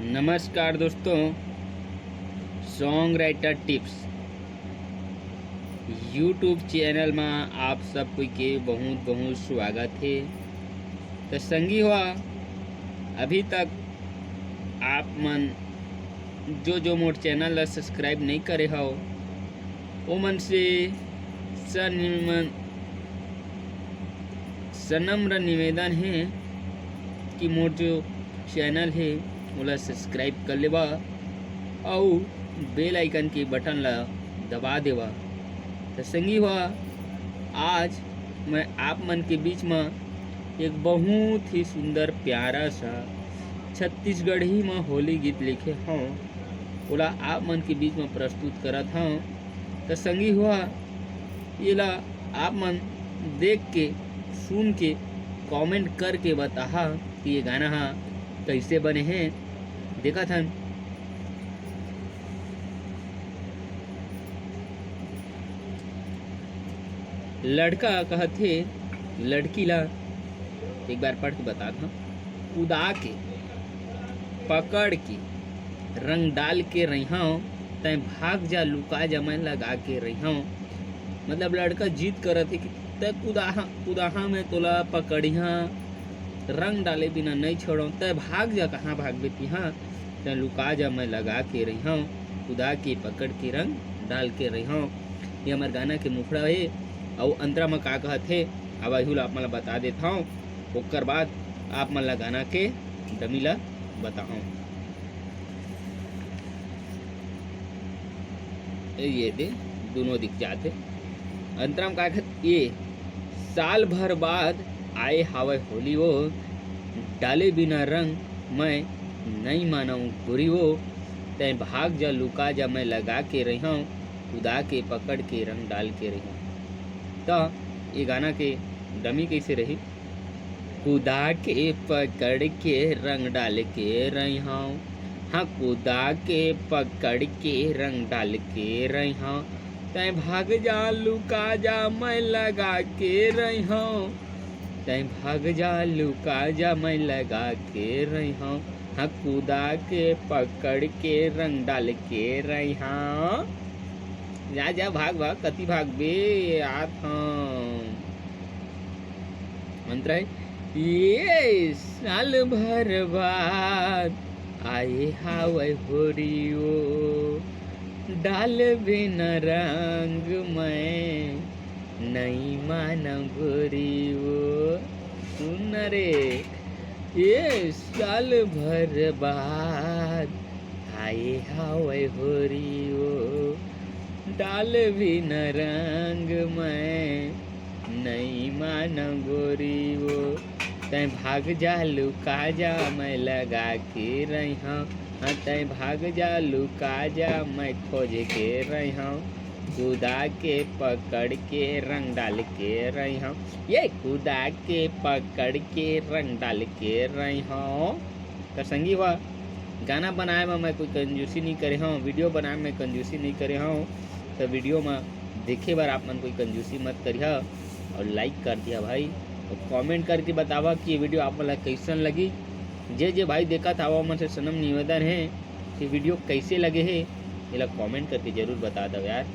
नमस्कार दोस्तों, song writer tips YouTube channel में आप सब कोई के बहुत बहुत स्वागत है। तो संगी हुआ अभी तक आप मन जो मोर चैनल ला सब्सक्राइब नहीं करे हो वो मन से सनम्र निवेदन है कि मोर जो चैनल है ओला सब्सक्राइब कर लेवा और बेल आइकन के बटन ला दबा देवा। तो संगी हुआ आज मैं आप मन के बीच में एक बहुत ही सुंदर प्यारा सा छत्तीसगढ़ी में होली गीत लिखे हूँ ओला आप मन के बीच में प्रस्तुत करत हूँ। तो संगी हुआ ये ला आप मन देख के सुन के कमेंट करके बता कि ये गाना कैसे बने हैं। देखा था लड़का कहते लड़की ला एक बार पढ़ के बता था उदा के पकड़ के रंग डाल के रहा तय भाग जा लुका जा मैं लगा के रहा। मतलब लड़का जीत करत है कि तय कुदाहा में तोला पकड़िया रंग डाले बिना नहीं छोड़ो तय भाग जा कहाँ भाग बेती हाँ तय लुका जा मैं लगा के रही हूँ खुदा के पकड़ के रंग डाल के रही हूँ। ये हमारे गाना के मुखड़ा है और अंतरा में का कहत है अब अहुल आप मन बता देता हूँ। ओकर बाद आप मन गाना के डमी ला बताऊँ। ये दे दोनों दिख जाते अंतरा में का कहत ये साल भर बाद आए हावे होली वो डाले बिना रंग मैं नहीं मानाऊँ गोरी वो तय भाग जा लुका जा मैं लगा के रही हूँ खुदा के पकड़ के रंग डाल के रही हूँ। तो ये गाना के डमी कैसे रही खुदा के पकड़ के रंग डाल के रही हूँ हाँ खुदा के पकड़ के रंग डाल के रही हूँ तय भाग जा लुका जा मैं लगा के रही हूँ तय भाग जा लुका जा मैं लगा के रही हूँ हाँ खुदा के पकड़ के रंग डाल के रही हूँ। जा जा भाग भाग कति भाग बे आत मंत्र है ये साल भर बाद आए हावे होरियो डाल बिना रंग मैं नहीं माना गोरियो। सुन रे ये साल भर बाद आए हावे होरियो डाल बिना रंग मैं नहीं माना गोरियो तय भाग जा लुका जा मैं लगा के रही हूँ हाँ तय भाग जा लुका जा मैं खोज के रही हूँ खुदा के पकड़ के रंग डाल के रही हूँ ये खुदा के पकड़ के रंग डाल के रही हूँ। तो संगी हुआ गाना बनाए में मैं कोई कंजूसी नहीं करे हूँ वीडियो बनाए में कंजूसी नहीं करे हूँ। तो वीडियो में देखे बार आप मन कोई कंजूसी मत करिए और लाइक कर दिया भाई और कमेंट करके बतावा कि ये वीडियो आप मन कैसन लगी। जे भाई देखा था वो मन से सनम निवेदन है कि वीडियो कैसे लगे है ये कमेंट करके जरूर बता दो यार।